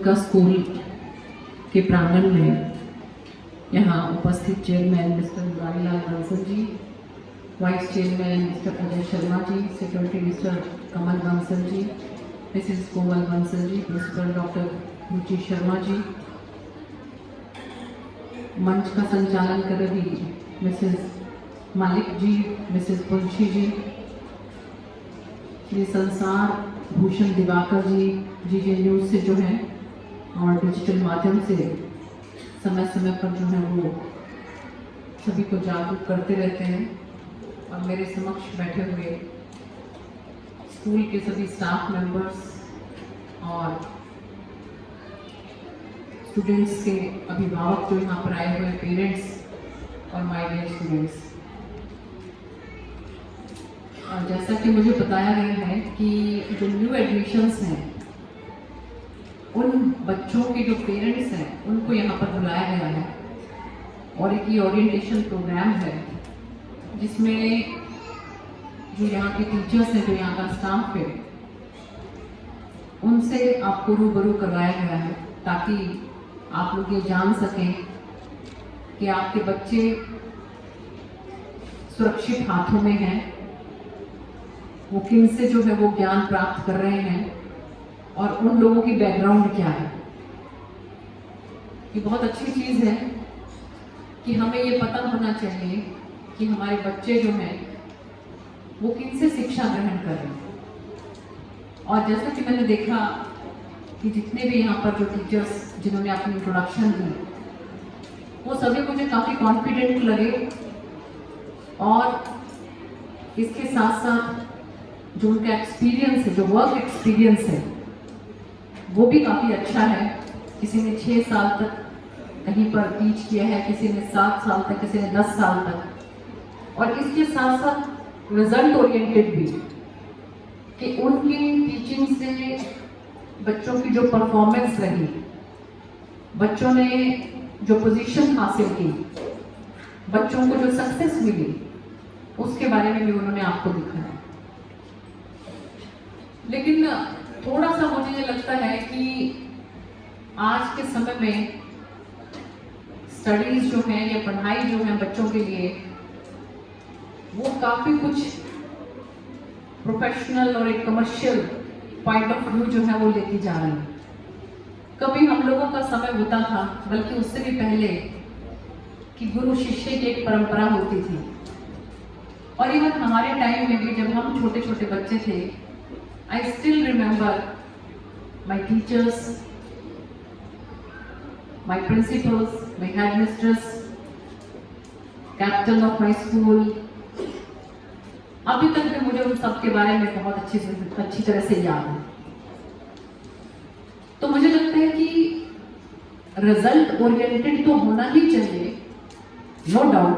गुटका school के प्रांगण में यहाँ उपस्थित chairman Mr Murarilal Bansal ji, vice chairman Mr Ajay Sharma ji, secretary Mr Kamal Bansal ji, Mrs Komal Bansal ji, principal doctor Ruchi Sharma ji, मंच का संचालन कर रही मिसेस मालिक जी, मिसेस पुंशी जी, श्री संसार भूषण दिवाकर जी, जीजे न्यूज़ से जो है और डिजिटल माध्यम से समय समय पर जो है वो सभी को जागरूक करते रहते हैं। और मेरे समक्ष बैठे हुए स्कूल के सभी स्टाफ मेंबर्स और स्टूडेंट्स के अभिभावक जो यहाँ पर आए हुए पेरेंट्स और माय डियर स्टूडेंट्स, और जैसा कि मुझे बताया गया है कि जो न्यू एडमिशन्स हैं उन बच्चों के जो पेरेंट्स हैं उनको यहाँ पर बुलाया गया है और एक ये ओरिएंटेशन प्रोग्राम है जिसमें जो यहाँ के टीचर्स हैं, जो यहाँ का स्टाफ है, उनसे आपको रूबरू करवाया गया है ताकि आप लोग ये जान सकें कि आपके बच्चे सुरक्षित हाथों में हैं, वो किन से जो है वो ज्ञान प्राप्त कर रहे हैं और उन लोगों की बैकग्राउंड क्या है। ये बहुत अच्छी चीज़ है कि हमें ये पता होना चाहिए कि हमारे बच्चे जो हैं वो किन से शिक्षा ग्रहण कर रहे हैं। और जैसा कि मैंने देखा कि जितने भी यहाँ पर जो टीचर्स जिन्होंने अपनी इंट्रोडक्शन दी वो सभी मुझे काफ़ी कॉन्फिडेंट लगे और इसके साथ साथ जो उनका एक्सपीरियंस है, जो वर्क एक्सपीरियंस है, वो भी काफ़ी अच्छा है। किसी ने 6 साल तक कहीं पर टीच किया है, किसी ने 7 साल तक, किसी ने 10 साल तक, और इसके साथ साथ रिजल्ट ओरिएंटेड भी कि उनकी टीचिंग से बच्चों की जो परफॉर्मेंस रही, बच्चों ने जो पोजीशन हासिल की, बच्चों को जो सक्सेस मिली, उसके बारे में भी उन्होंने आपको दिखाया। लेकिन थोड़ा सा मुझे ये लगता है कि आज के समय में स्टडीज जो है या पढ़ाई जो है बच्चों के लिए वो काफ़ी कुछ प्रोफेशनल और एक कमर्शियल पॉइंट ऑफ व्यू जो है वो लेती जा रही है। कभी हम लोगों का समय होता था, बल्कि उससे भी पहले, कि गुरु शिष्य की एक परंपरा होती थी। और इवन हमारे टाइम में भी जब हम छोटे छोटे बच्चे थे, I still remember my teachers, my principals, my headmistress, captain of my school. अभी तक भी मुझे उन सब के बारे में बहुत अच्छी तरह से याद है। तो मुझे लगता है कि रिजल्ट ओरिएंटेड तो होना ही चाहिए, नो डाउट,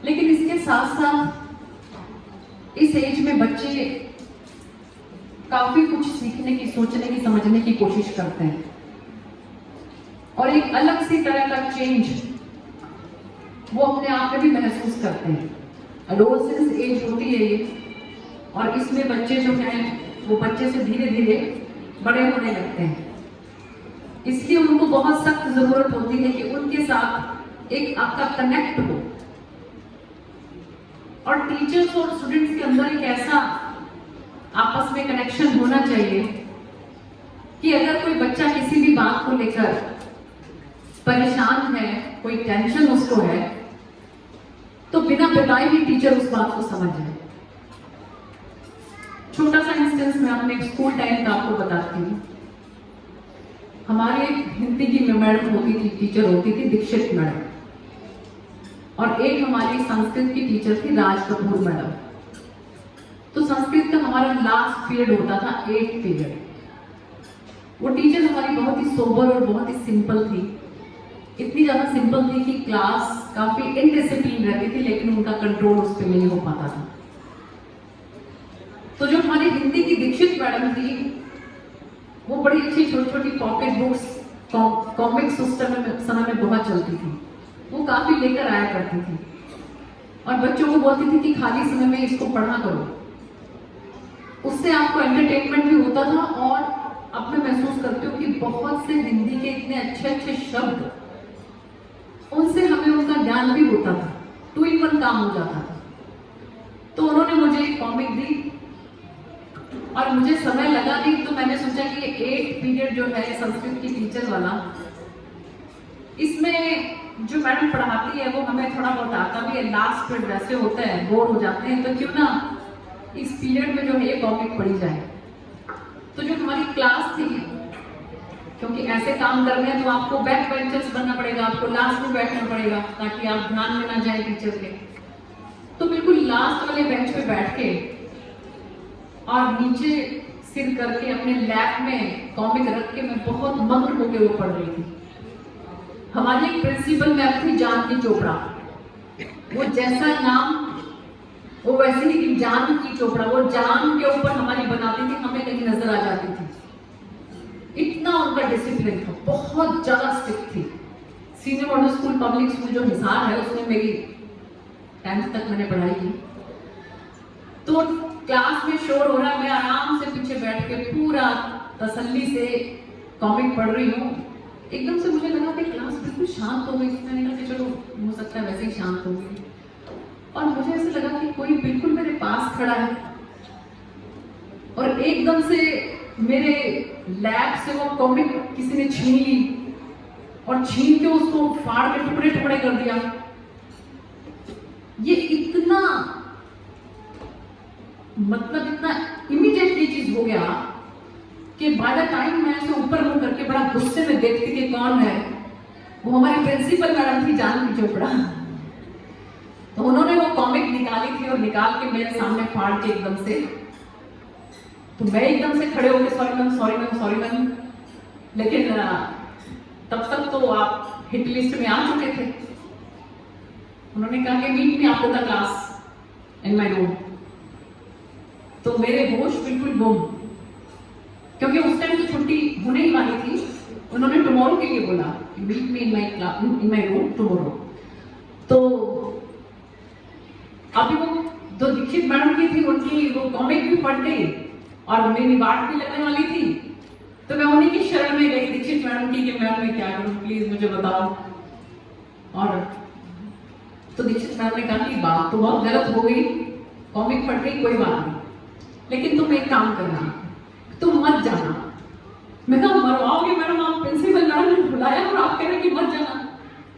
लेकिन इसके साथ साथ इस एज में बच्चे काफी कुछ सीखने की, सोचने की, समझने की कोशिश करते हैं और एक अलग सी तरह का चेंज वो अपने आप में भी महसूस करते हैं। एडोलसेंस एज होती है ये, और इसमें बच्चे जो हैं वो बच्चे से धीरे धीरे बड़े होने लगते हैं। इसलिए उनको बहुत सख्त जरूरत होती है कि उनके साथ एक आपका कनेक्ट हो, और टीचर्स और स्टूडेंट्स के अंदर एक ऐसा आपस में कनेक्शन होना चाहिए कि अगर कोई बच्चा किसी भी बात को लेकर परेशान है, कोई टेंशन उसको है, तो बिना बताए ही टीचर उस बात को समझ जाए। छोटा सा इंस्टेंस मैं अपने स्कूल टाइम का आपको बताती हूँ। हमारे हिंदी की मैडम होती थी, टीचर होती थी दीक्षित मैडम, और एक हमारी संस्कृत की टीचर थी राज कपूर मैडम। तो संस्कृत का हमारा लास्ट पीरियड होता था 8th पीरियड। वो टीचर हमारी बहुत ही सोबर और बहुत ही सिंपल थी, इतनी ज़्यादा सिंपल थी कि क्लास काफ़ी इनडिसिप्लिन रहती थी, लेकिन उनका कंट्रोल उस पर नहीं हो पाता था। तो जो हमारी हिंदी की दीक्षित मैडम थी, वो बड़ी अच्छी छोटी छोटी पॉकेट बुक्स, कॉमिक्स उस समय में बहुत चलती थी, वो काफ़ी लेकर आया करती थी और बच्चों को बोलती थी कि खाली समय में इसको पढ़ा करो। उससे आपको एंटरटेनमेंट भी होता था और अब मैं महसूस करती हूँ कि बहुत से हिंदी के इतने अच्छे अच्छे शब्द, उनसे हमें उनका ज्ञान भी होता था, 2 in 1 काम हो जाता था। तो उन्होंने मुझे एक कॉमिक दी और मुझे समय लगा नहीं, तो मैंने सोचा कि 8 पीरियड जो है संस्कृत की टीचर वाला, इसमें जो मैडम पढ़ाती है वो हमें थोड़ा बहुत आता भी है, लास्ट पीरियड वैसे होता है, बोर हो जाते हैं, तो क्यों ना इस पीरियड में जो है ये कॉमिक पढ़ी जाए। तो जो हमारी क्लास थी, क्योंकि ऐसे काम करने हैं तो आपको बैक बेंचर्स बनना पड़ेगा, आपको लास्ट में बैठना पड़ेगा ताकि आप ध्यान में ना जाए टीचर के। तो बिल्कुल लास्ट वाले बेंच पे बैठ के और नीचे सिर करके अपने लैप में कॉमिक रख के मैं बहुत मग्न होकर वो पढ़ रही थी। हमारी एक प्रिंसिपल मैम थी जानकी चोपड़ा, वो जैसा नाम वो वैसे ही थी, जानकी चोपड़ा, वो जान के ऊपर हमारी बनाती थी, हमें कहीं नजर आ जाती थी। इतना उनका डिसिप्लिन था, बहुत ज्यादा स्ट्रिक्ट थी। Senior model school public school जो हिसार है उसमें मेरी 10th तक मैंने पढ़ाई की। तो क्लास में शोर हो रहा है, मैं आराम से पीछे बैठ के पूरा तसल्ली से कॉमिक पढ़ रही हूँ। एकदम से मुझे लगा कि क्लास बिल्कुल शांत हो गई। मैंने कहा कि चलो हो सकता है वैसे ही शांत हो गई, और मुझे ऐसे लगा कि कोई बिल्कुल मेरे पास खड़ा है और एकदम से मेरे लैब से वो कॉमिक किसी ने छीन ली और छीन के उसको फाड़ के टुकड़े टुकड़े कर दिया। ये इतना मतलब इतना इमीडिएटली चीज हो गया कि बाय द टाइम मैं ऐसे ऊपर मुंह करके बड़ा गुस्से में देखती कि कौन है, वो हमारी प्रिंसिपल मैडम थी जानकी चोपड़ा। तो उन्होंने वो कॉमिक निकाली थी और निकाल के मेरे सामने फाड़ के एकदम से, तो मैं एकदम से खड़े होकर sorry ma'am sorry ma'am sorry ma'am, लेकिन तब तक तो आप हिट लिस्ट में आ चुके थे। उन्होंने कहा कि meet me after the class in my room. तो मेरे होश बिल्कुल गुम, क्योंकि उस टाइम तो छुट्टी होने ही वाली थी। उन्होंने टुमारो के लिए बोला meet me in my room tomorrow. तो अभी वो जो दीक्षित मैडम की थी उनकी वो कॉमिक भी पढ़ गई और मेरी बात भी लगने वाली थी, तो मैं उन्हीं की शरण में गई दीक्षित मैडम की कि मैम मैं क्या करूं, प्लीज मुझे बताओ। और तो दीक्षित मैडम ने कहा कि बात तो बहुत गलत हो गई, कॉमिक पढ़ गई कोई बात नहीं, लेकिन तुम एक काम करना, तुम मत जाना। मैं कहा मरवाओगे मैडम, आप प्रिंसिपल मैडम ने बुलाया और आप कह रहे कि मत जाना।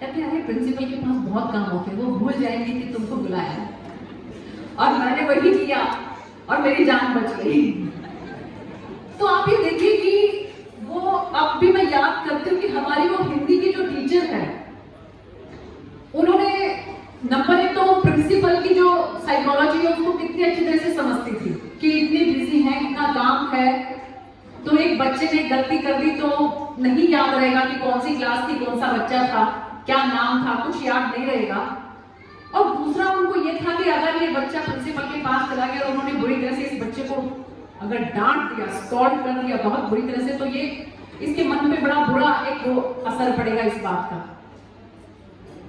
कहते अरे प्रिंसिपल के पास बहुत काम होते हैं, वो भूल जाएंगे कि तुमको बुलाया। और मैंने वही किया और मेरी जान बच गई। तो आप ये देखिए कि वो अब भी मैं याद करती हूँ कि हमारी वो हिंदी की जो टीचर है, उन्होंने नंबर 1 तो प्रिंसिपल की जो साइकोलॉजी है उसको कितनी अच्छी तरह से समझती थी कि इतनी बिजी है, इतना काम है, तो एक बच्चे ने गलती कर दी तो नहीं याद रहेगा कि कौन सी क्लास थी, कौन सा बच्चा था, क्या नाम था, कुछ याद नहीं रहेगा। और दूसरा उनको ये था कि अगर ये बच्चा प्रिंसिपल के पास चला गया और उन्होंने बुरी तरह से इस बच्चे को अगर डांट दिया, स्कॉल्ड कर दिया बहुत बुरी तरह से, तो ये इसके मन पे बड़ा बुरा एक वो असर पड़ेगा इस बात का।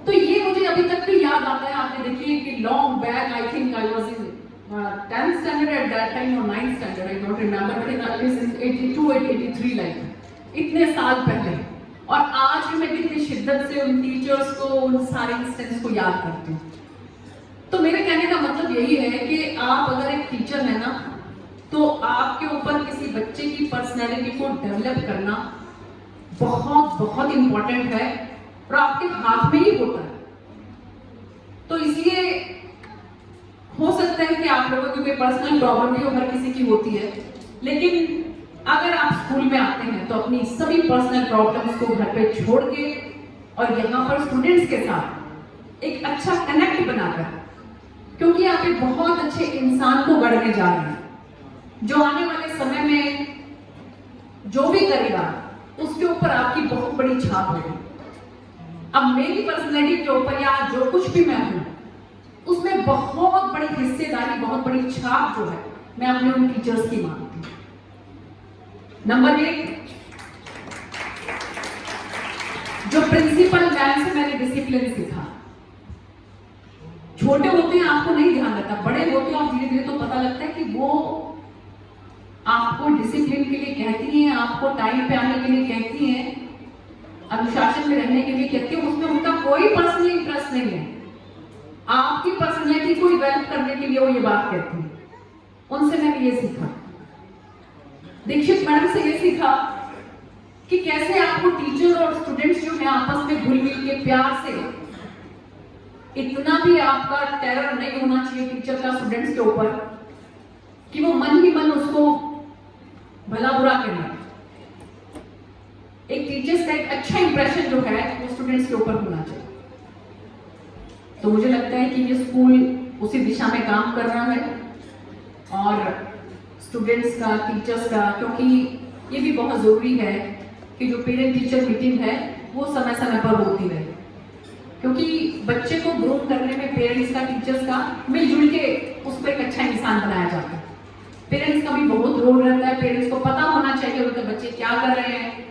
तो ये मुझे अभी तक भी याद आता है। आपने देखिए कि long back, I think I was in 10th standard at that time or 9th standard, I don't remember, but in 82 or 83 like इतने साल पहले, और आज भी मैं कितनी शिद्दत से उन टीचर्स को, उन सारे इंस्टेंस को याद करती हूँ। तो मेरे कहने का मतलब यही है कि आप अगर एक टीचर है ना, तो आपके ऊपर किसी बच्चे की पर्सनैलिटी को डेवलप करना बहुत बहुत इंपॉर्टेंट है और आपके हाथ में ही होता है। तो इसलिए हो सकता है कि आप लोगों की कोई पर्सनल प्रॉब्लम भी हर किसी की होती है, लेकिन अगर आप स्कूल में आते हैं तो अपनी सभी पर्सनल प्रॉब्लम्स को घर पे छोड़ के और यहाँ पर स्टूडेंट्स के साथ एक अच्छा कनेक्ट बनाकर, क्योंकि आप एक बहुत अच्छे इंसान को गढ़ने जा रहे हैं जो आने वाले समय में जो भी करेगा उसके ऊपर आपकी बहुत बड़ी छाप होगी। अब मेरी पर्सनैलिटी के ऊपर या जो कुछ भी मैं हूं उसमें बहुत बड़ी हिस्सेदारी, बहुत बड़ी छाप जो है मैं अपने उन टीचर्स की मानती हूँ। नंबर 1, जो प्रिंसिपल मैम से मैंने डिसिप्लिन सीखा। छोटे होते हैं आपको नहीं ध्यान रहता, बड़े होते हैं आप धीरे धीरे तो पता लगता है कि वो आपको डिसिप्लिन के लिए कहती हैं, आपको टाइम पे आने के लिए कहती हैं, अनुशासन में रहने के लिए कहती हैं, उसमें उनका कोई पर्सनल इंटरेस्ट नहीं है। आपकी पर्सनैलिटी को डेवलप करने के लिए वो ये बात कहती हैं। उनसे मैंने ये सीखा, दीक्षित मैडम से ये सीखा कि कैसे आपको टीचर और स्टूडेंट्स जो है आपस में घुल मिल के प्यार से, इतना भी आपका टेरर नहीं होना चाहिए टीचर का स्टूडेंट्स के ऊपर कि वो मन ही मन उसको भला बुरा करे। एक टीचर्स का एक अच्छा इंप्रेशन जो है वो स्टूडेंट्स के ऊपर होना चाहिए। तो मुझे लगता है कि ये स्कूल उसी दिशा में काम कर रहा है, और स्टूडेंट्स का, टीचर्स का, क्योंकि ये भी बहुत जरूरी है कि जो पेरेंट टीचर मीटिंग है वो समय समय पर होती रहे, क्योंकि बच्चे को ग्रूम करने में पेरेंट्स का, टीचर्स का मिलजुल के उसको एक अच्छा इंसान बनाया जाता है। पेरेंट्स का भी बहुत रोल रहता है। पेरेंट्स को पता होना चाहिए उनके बच्चे क्या कर रहे हैं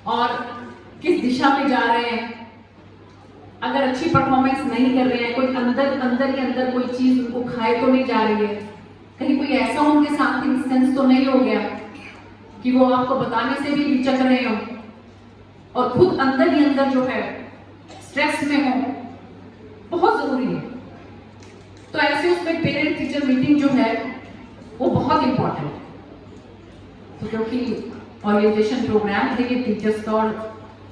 और किस दिशा में जा रहे हैं। अगर अच्छी परफॉर्मेंस नहीं कर रहे हैं, कोई अंदर ही अंदर कोई चीज उनको खाए तो नहीं जा रही है, कहीं कोई ऐसा उनके साथ इंस्टेंस तो नहीं हो गया कि वो आपको बताने से भी हिचक रहे हो और खुद अंदर ही अंदर जो है स्ट्रेस में हो। बहुत जरूरी है। तो ऐसे उसमें पेरेंट टीचर मीटिंग जो है वो बहुत इंपॉर्टेंट है। तो क्योंकि ओरिएंटेशन प्रोग्राम है ये टीचर्स का और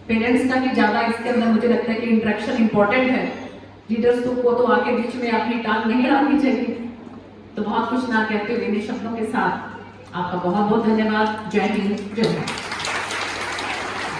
पेरेंट्स का भी ज्यादा इसके अंदर मुझे लगता है कि इंटरेक्शन इंपॉर्टेंट है। लीडर्स को तो आके बीच में अपनी टांग नहीं अड़ानी चाहिए। तो बहुत कुछ ना कहते हुए इन शब्दों के साथ आपका बहुत बहुत धन्यवाद। जय हिंद, जय भारत।